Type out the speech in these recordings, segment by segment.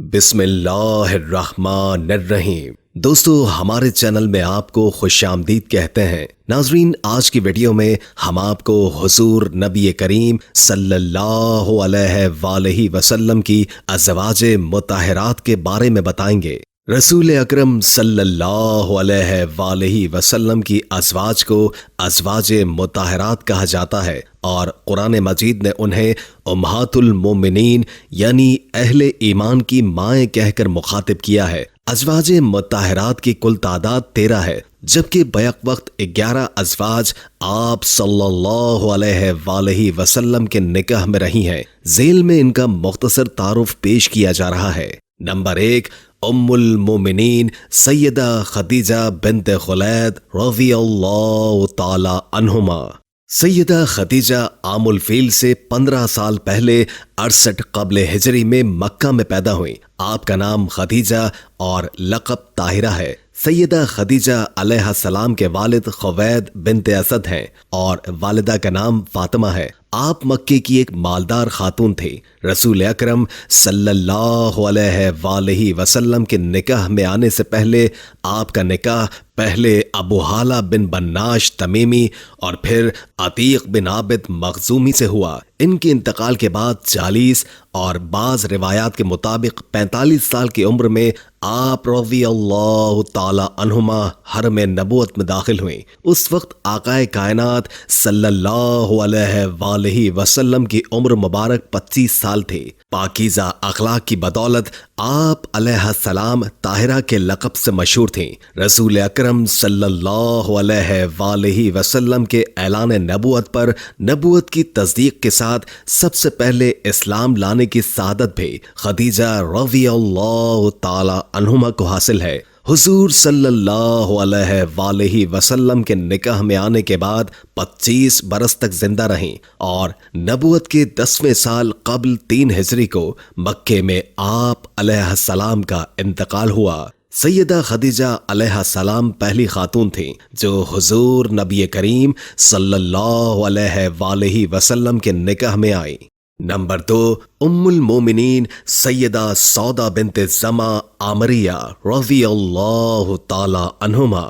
بسم اللہ الرحمن الرحیم۔ دوستو، ہمارے چینل میں آپ کو خوش آمدید کہتے ہیں۔ ناظرین، آج کی ویڈیو میں ہم آپ کو حضور نبی کریم صلی اللہ علیہ وآلہ وسلم کی ازواج مطہرات کے بارے میں بتائیں گے۔ رسول اکرم صلی اللہ علیہ وآلہ وسلم کی ازواج کو ازواج مطہرات کہا جاتا ہے، اور قرآن مجید نے انہیں امہات المومنین یعنی اہل ایمان کی مائیں کہہ کر مخاطب کیا ہے۔ ازواج مطہرات کی کل تعداد 13 ہے، جبکہ بیک وقت 11 ازواج آپ صلی اللہ علیہ وآلہ وسلم کے نکاح میں رہی ہیں۔ ذیل میں ان کا مختصر تعارف پیش کیا جا رہا ہے۔ نمبر 1، ام المومنین سیدہ خدیجہ بنت خولید رضی اللہ تعالی عنہما۔ سیدہ خدیجہ عام الفیل سے 15 سال پہلے 68 قبل ہجری میں مکہ میں پیدا ہوئیں۔ آپ کا نام خدیجہ اور لقب طاہرہ ہے۔ سیدہ خدیجہ علیہ السلام کے والد خوید بنت اسد ہیں اور والدہ کا نام فاطمہ ہے۔ آپ مکے کی ایک مالدار خاتون تھی۔ رسول اکرم صلی اللہ علیہ وآلہ وسلم کے نکاح میں آنے سے پہلے آپ کا نکاح پہلے ابو حالہ بن بناش تمیمی اور پھر عتیق بن عابد مخزومی سے ہوا۔ ان کے انتقال کے بعد 40 اور بعض روایات کے مطابق 45 سال کی عمر میں آپ رضی اللہ تعالی عنہما حرم نبوت میں داخل ہوئیں۔ اس وقت آقائے کائنات صلی اللہ علیہ وآلہ وسلم کی عمر مبارک 25 سال تھی۔ پاکیزہ اخلاق کی بدولت آپ علیہ السلام طاہرہ کے لقب سے مشہور تھیں۔ رسول اکرم صلی اللہ علیہ وآلہ وسلم کے اعلان نبوت پر نبوت کی تصدیق کے ساتھ سب سے پہلے اسلام لانے کی سعادت بھی خدیجہ رضی اللہ تعالی عنہما کو حاصل ہے۔ حضور صلی اللہ علیہ وآلہ وسلم کے نکاح میں آنے کے بعد 25 برس تک زندہ رہیں، اور نبوت کے 10ویں سال قبل 3 ہجری کو مکے میں آپ علیہ السلام کا انتقال ہوا۔ سیدہ خدیجہ علیہ السلام پہلی خاتون تھیں جو حضور نبی کریم صلی اللہ علیہ وآلہ وسلم کے نکاح میں آئیں۔ نمبر 2، ام المومنین سیدہ سودا بنت زمع عامریہ رضی اللہ تعالی عنہما۔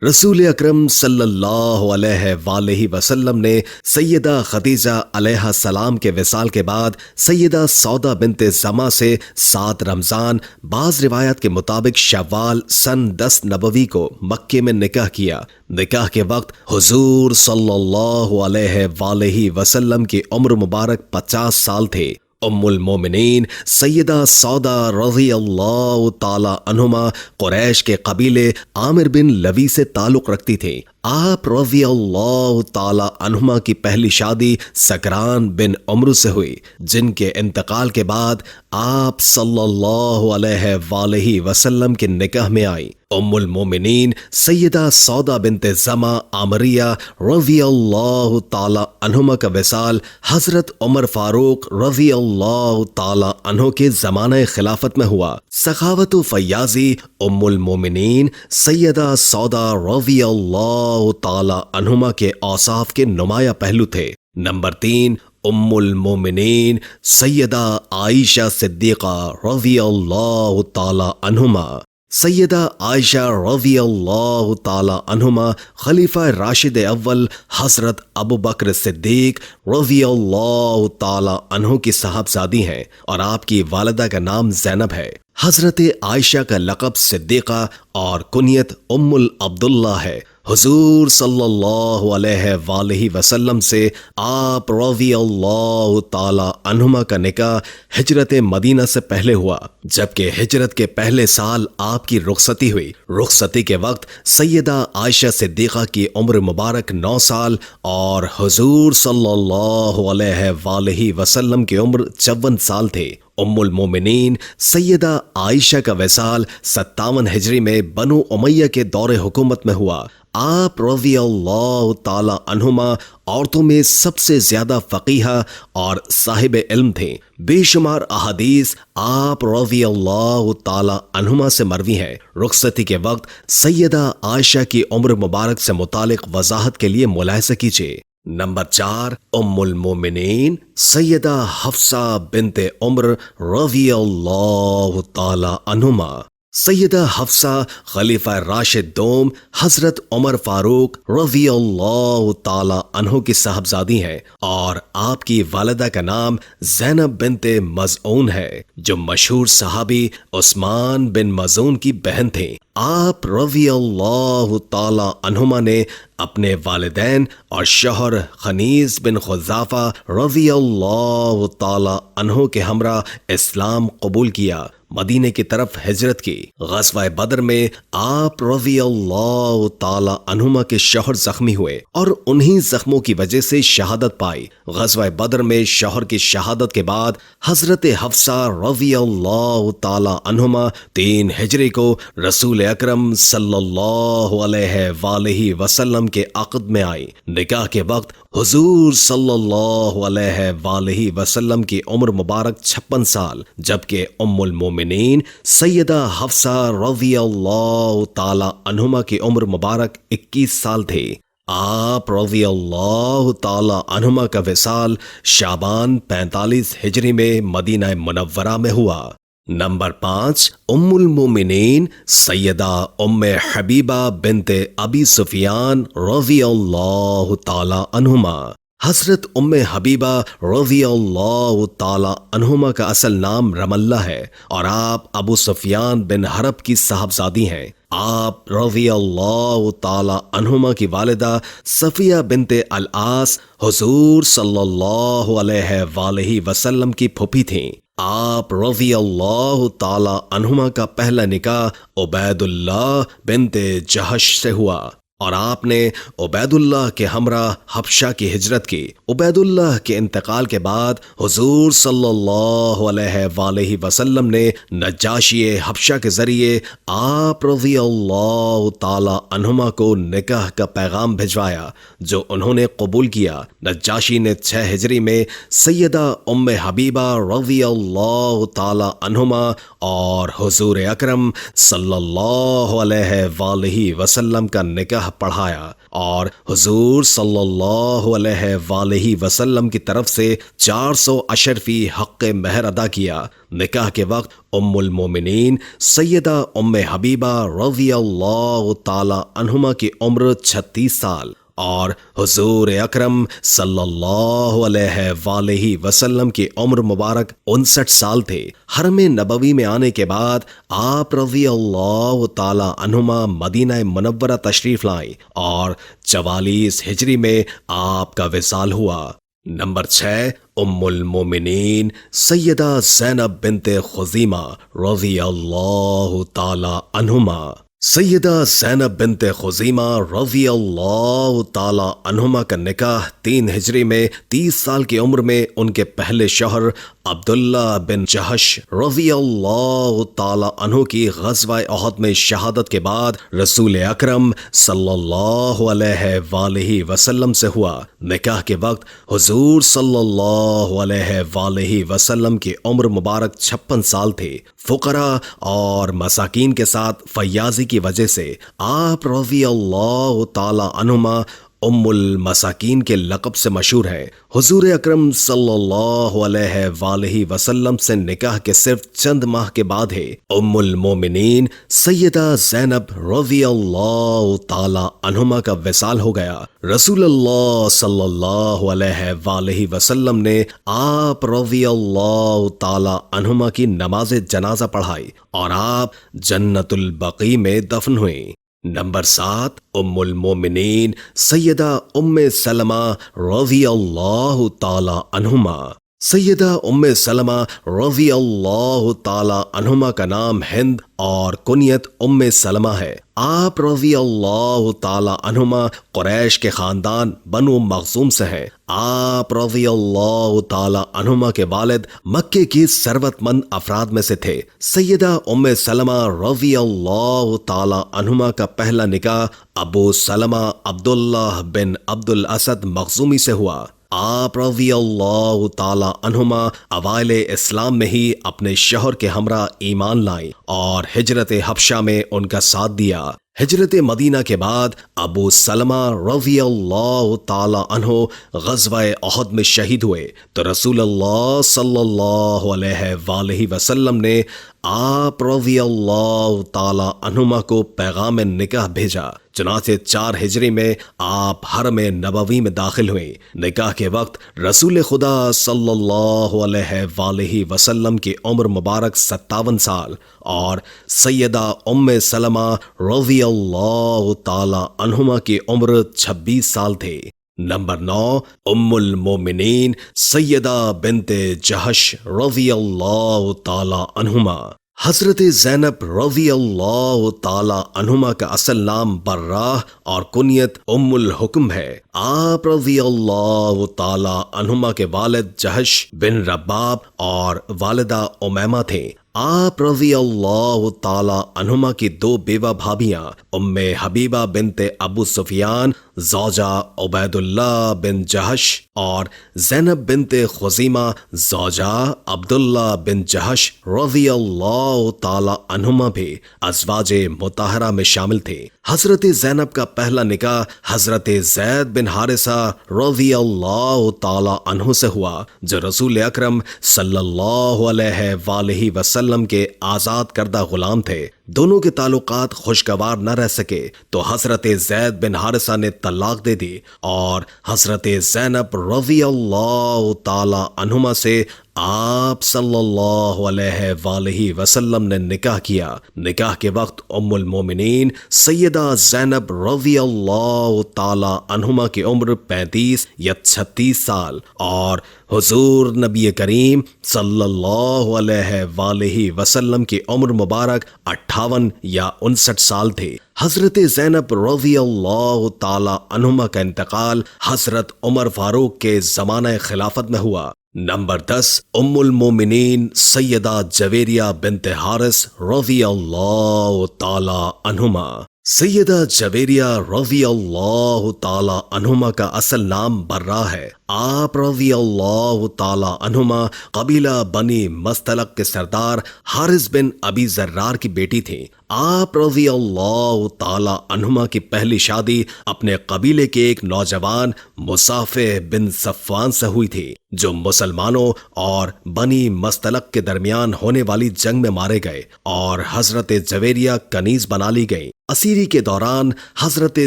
رسول اکرم صلی اللہ علیہ وآلہ وسلم نے سیدہ خدیجہ علیہ السلام کے وصال کے بعد سیدہ سودا بنت زمع سے 7 رمضان بعض روایات کے مطابق شوال سن 10 نبوی کو مکے میں نکاح کیا۔ نکاح کے وقت حضور صلی اللہ علیہ وآلہ وسلم کی عمر مبارک 50 سال تھے۔ ام المومنین سیدہ سودا رضی اللہ تعالی عنہما قریش کے قبیلے عامر بن لوی سے تعلق رکھتی تھی۔ آپ رضی اللہ تعالی عنہما کی پہلی شادی سکران بن عمرو سے ہوئی، جن کے انتقال کے بعد آپ صلی اللہ علیہ وآلہ وسلم کے نکاح میں آئی۔ ام المومنین سیدہ سودا بنت زمع عامریہ رضی اللہ تعالی عنہما کا وصال حضرت عمر فاروق رضی اللہ تعالی عنہ کے زمانہ خلافت میں ہوا۔ سخاوت و فیاضی ام المومنین سیدہ سودا رضی اللہ تعالی عنہما کے اوصاف کے نمایاں پہلو تھے۔ نمبر 3، ام المومنین سیدہ عائشہ صدیقہ رضی اللہ تعالی عنہما۔ سیدہ عائشہ رضی اللہ تعالی عنہما خلیفہ راشد اول حضرت ابو بکر صدیق رضی اللہ تعالی عنہ کی صاحبزادی ہیں، اور آپ کی والدہ کا نام زینب ہے۔ حضرت عائشہ کا لقب صدیقہ اور کنیت ام العبداللہ ہے۔ حضور صلی اللہ علیہ وآلہ وسلم سے آپ رضی اللہ تعالی عنہما کا نکاح ہجرت مدینہ سے پہلے ہوا، جبکہ ہجرت کے پہلے سال آپ کی رخصتی ہوئی۔ رخصتی کے وقت سیدہ عائشہ صدیقہ کی عمر مبارک 9 سال اور حضور صلی اللہ علیہ وآلہ وسلم کی عمر 54 سال تھے۔ ام المومنین سیدہ عائشہ کا وصال 57 ہجری میں بنو امیہ کے دور حکومت میں ہوا۔ آپ رضی اللہ تعالی عنہما عورتوں میں سب سے زیادہ فقیہہ اور صاحب علم تھے۔ بے شمار احادیث آپ رضی اللہ تعالی عنہما سے مروی ہیں۔ رخصتی کے وقت سیدہ عائشہ کی عمر مبارک سے متعلق وضاحت کے لیے ملاحظہ کیجیے۔ نمبر 4 ام المومنین سیدہ حفصہ بنت عمر رضی اللہ تعالی عنہما۔ سیدہ حفصہ خلیفہ راشد دوم حضرت عمر فاروق رضی اللہ تعالی عنہ کی صاحبزادی ہیں اور آپ کی والدہ کا نام زینب بنت مظعون ہے جو مشہور صحابی عثمان بن مظعون کی بہن تھیں۔ آپ رضی اللہ تعالی عنہما نے اپنے والدین اور شوہر خنیس بن خزافہ رضی اللہ تعالی عنہ کے ہمراہ اسلام قبول کیا، مدینے کی طرف ہجرت کی۔ غزوہ بدر میں آپ رضی اللہ تعالی عنہما کے شوہر زخمی ہوئے اور انہی زخموں کی وجہ سے شہادت پائی۔ غزوہ بدر میں شوہر کی شہادت کے بعد حضرت حفصہ رضی اللہ تعالی عنہما 3 ہجری کو رسول اکرم صلی اللہ علیہ وآلہ وسلم کے عقد میں آئی۔ نکاح کے وقت حضور صلی اللہ علیہ وآلہ وسلم کی عمر مبارک 56 سال، جبکہ ام المومنین سیدہ حفصہ رضی اللہ تعالی عنہما کی عمر مبارک 21 سال تھی۔ آپ رضی اللہ تعالی عنہما کا وصال شعبان 45 ہجری میں مدینہ منورہ میں ہوا۔ نمبر 5 ام المومنین سیدہ ام حبیبہ بنت ابی سفیان رضی اللہ تعالی عنہما۔ حضرت ام حبیبہ رضی اللہ تعالی عنہما کا اصل نام رملہ ہے اور آپ ابو سفیان بن حرب کی صاحبزادی ہیں۔ آپ رضی اللہ تعالی عنہما کی والدہ صفیہ بنت العاص حضور صلی اللہ علیہ وآلہ وسلم کی پھوپھی تھیں۔ آپ رضی اللہ تعالی عنہما کا پہلا نکاح عبید اللہ بنت جہش سے ہوا اور آپ نے عبید اللہ کے ہمراہ حبشہ کی ہجرت کی۔ عبید اللہ کے انتقال کے بعد حضور صلی اللہ علیہ وآلہ وسلم نے نجاشی حبشہ کے ذریعے آپ رضی اللہ تعالی عنہما کو نکاح کا پیغام بھجوایا جو انہوں نے قبول کیا۔ نجاشی نے 6 ہجری میں سیدہ ام حبیبہ رضی اللہ تعالی عنہما اور حضور اکرم صلی اللہ علیہ وآلہ وسلم کا نکاح پڑھایا اور حضور صلی اللہ علیہ وآلہ وسلم کی طرف سے 400 اشرفی حق مہر ادا کیا۔ نکاح کے وقت ام المومنین سیدہ ام حبیبہ رضی اللہ تعالی عنہما کی عمر 36 سال اور حضور اکرم صلی اللہ علیہ وآلہ وسلم کی عمر مبارک 59 سال تھے۔ حرم نبوی میں آنے کے بعد آپ رضی اللہ تعالی عنہما مدینہ منورہ تشریف لائیں اور 44 ہجری میں آپ کا وصال ہوا۔ نمبر 6 ام المومنین سیدہ زینب بنت خزیمہ رضی اللہ تعالی عنہما۔ سیدہ زینب بنت خزیمہ رضی اللہ تعالی عنہما کا نکاح 3 ہجری میں 30 سال کی عمر میں ان کے پہلے شوہر عبداللہ بن جہش رضی اللہ تعالی عنہ کی غزوہ احد میں شہادت کے بعد رسول اکرم صلی اللہ علیہ وآلہ وسلم سے ہوا۔ نکاح کے وقت حضور صلی اللہ علیہ وآلہ وسلم کی عمر مبارک 56 سال تھی۔ فقراء اور مساکین کے ساتھ فیاضی کی وجہ سے آپ رضی اللہ تعالی عنہما ام المساکین کے لقب سے مشہور ہے۔ حضور اکرم صلی اللہ علیہ وآلہ وسلم سے نکاح کے صرف چند ماہ کے بعد ہے ام المومنین سیدہ زینب رضی اللہ تعالی عنہما کا وصال ہو گیا۔ رسول اللہ صلی اللہ علیہ وآلہ وسلم نے آپ رضی اللہ تعالی عنہما کی نماز جنازہ پڑھائی اور آپ جنت البقیع میں دفن ہوئیں۔ نمبر 7 ام المومنین سیدہ ام سلمہ رضی اللہ تعالی عنہما۔ سیدہ ام سلمہ رضی اللہ تعالی عنہما کا نام ہند اور کنیت ام سلمہ ہے۔ آپ رضی اللہ تعالی عنہما قریش کے خاندان بنو مخزوم سے ہیں۔ آپ رضی اللہ تعالی عنہما کے والد مکے کی ثروت مند افراد میں سے تھے۔ سیدہ ام سلمہ رضی اللہ تعالی عنہما کا پہلا نکاح ابو سلمہ عبداللہ بن عبد الاسد مخزومی سے ہوا۔ آپ رضی اللہ تعالی عنہما اوائل اسلام میں ہی اپنے شوہر کے ہمراہ ایمان لائیں اور ہجرت حبشہ میں ان کا ساتھ دیا۔ ہجرت مدینہ کے بعد ابو سلمہ رضی اللہ تعالی عنہ غزوہ احد میں شہید ہوئے تو رسول اللہ صلی اللہ علیہ وآلہ وسلم نے آپ رضی اللہ تعالی عنہما کو پیغام نکاح بھیجا۔ چنانچہ 4 ہجری میں آپ حرم نبوی میں داخل ہوئے۔ نکاح کے وقت رسول خدا صلی اللہ علیہ وآلہ وسلم کی عمر مبارک 57 سال اور سیدہ ام سلمہ رضی اللہ تعالی عنہما کی عمر 26 سال تھے۔ نمبر 9، ام المومنین سیدہ بنت جہش رضی اللہ تعالی عنہما۔ حضرت زینب رضی اللہ تعالی عنہما کا اصل نام براہ اور کنیت ام الحکم ہے۔ آپ رضی اللہ تعالی عنہما کے والد جہش بن رباب اور والدہ امیمہ تھے۔ آپ رضی اللہ تعالی عنہما کی 2 بیوہ بھابیاں ام حبیبہ بنت ابو سفیان زوجہ عبید اللہ بن جہش اور زینب بنت خزیمہ زوجہ عبداللہ بن جہش رضی اللہ تعالی عنہما بھی ازواج مطہرہ میں شامل تھے۔ حضرت زینب کا پہلا نکاح حضرت زید بن حارثہ رضی اللہ تعالی عنہ سے ہوا، جو رسول اکرم صلی اللہ علیہ وآلہ وسلم کے آزاد کردہ غلام تھے۔ دونوں کے تعلقات خوشگوار نہ رہ سکے تو حضرت زید بن حارثہ نے طلاق دے دی اور حضرت زینب رضی اللہ تعالی عنہما سے آپ صلی اللہ علیہ وآلہ وسلم نے نکاح کیا۔ نکاح کے وقت ام المومنین سیدہ زینب رضی اللہ تعالی عنہما کی عمر 35 یا 36 سال اور حضور نبی کریم صلی اللہ علیہ وآلہ وسلم کی عمر مبارک 58 یا 59 سال تھے۔ حضرت زینب رضی اللہ تعالی عنہما کا انتقال حضرت عمر فاروق کے زمانہ خلافت میں ہوا۔ نمبر 10، ام المومنین سیدہ جویریہ بنت حارث رضی اللہ تعالی عنہما۔ سیدہ جویریہ رضی اللہ تعالی عنہما کا اصل نام براہ ہے۔ آپ رضی اللہ تعالی عنہما قبیلہ بنی مستلق کے سردار حارث بن ابی زرار کی بیٹی تھیں۔ آپ رضی اللہ تعالی عنہما کی پہلی شادی اپنے قبیلے کے ایک نوجوان مصافح بن صفوان سے ہوئی تھی، جو مسلمانوں اور بنی مستلق کے درمیان ہونے والی جنگ میں مارے گئے اور حضرت جویریہ کنیز بنا لی گئی۔ اسیری کے دوران حضرت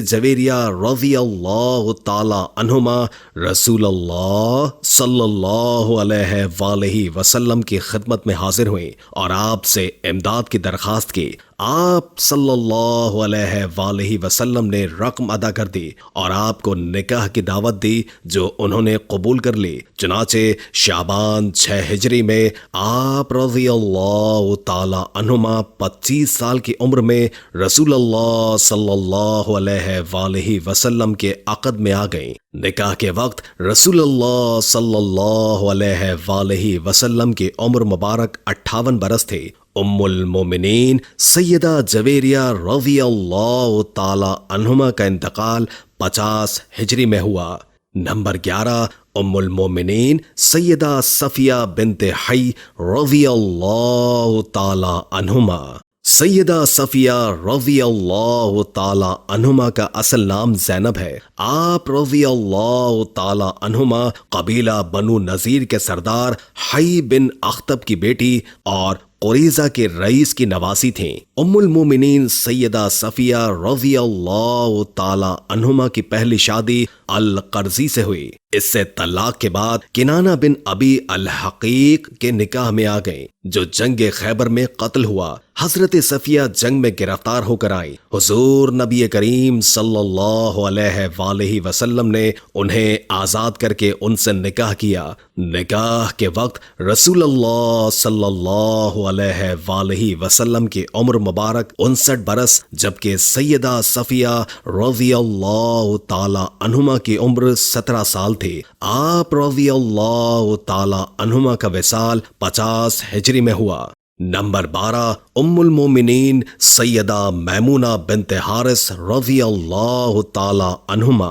جویریہ رضی اللہ تعالی عنہما رسول اللہ صلی اللہ علیہ وآلہ وسلم کی خدمت میں حاضر ہوئیں اور آپ سے امداد کی درخواست کی۔ آپ صلی اللہ علیہ وآلہ وسلم نے رقم ادا کر دی اور آپ کو نکاح کی دعوت دی، جو انہوں نے قبول کر لی۔ چنانچہ شعبان 6 ہجری میں آپ رضی اللہ تعالی عنہما 25 سال کی عمر میں رسول اللہ صلی اللہ علیہ وآلہ وسلم کے عقد میں آ گئیں۔ نکاح کے وقت رسول اللہ صلی اللہ علیہ وآلہ وسلم کی عمر مبارک 58 برس تھے۔ ام المومنین سیدہ جویریہ رضی اللہ تعالی عنہما کا انتقال 50 ہجری میں ہوا۔ نمبر 11، ام المومنین سیدہ صفیہ بنت حی رضی اللہ تعالی عنہما۔ سیدہ صفیہ رضی اللہ تعالی عنہما کا اصل نام زینب ہے۔ آپ رضی اللہ تعالی عنہما قبیلہ بنو نذیر کے سردار حی بن اخطب کی بیٹی اور قریظہ کے رئیس کی نواسی تھیں۔ ام المومنین سیدہ صفیہ رضی اللہ تعالی عنہما کی پہلی شادی القرظی سے ہوئی۔ اس سے طلاق کے بعد کنانہ بن ابی الحقیق کے نکاح میں آ گئیں، جو جنگ خیبر میں قتل ہوا۔ حضرت صفیہ جنگ میں گرفتار ہو کر آئیں۔ حضور نبی کریم صلی اللہ علیہ وآلہ وسلم نے انہیں آزاد کر کے ان سے نکاح کیا۔ نکاح کے وقت رسول اللہ صلی اللہ علیہ وآلہ وسلم کی عمر مبارک 59 برس، جبکہ سیدہ صفیہ رضی اللہ تعالی عنہما کی عمر 17 سال تھی۔ آپ رضی اللہ تعالی عنہما کا وصال 50 ہجری میں ہوا۔ نمبر 12، ام المومنین سیدہ میمونہ بنت حارث رضی اللہ تعالی عنہما۔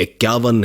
51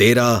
13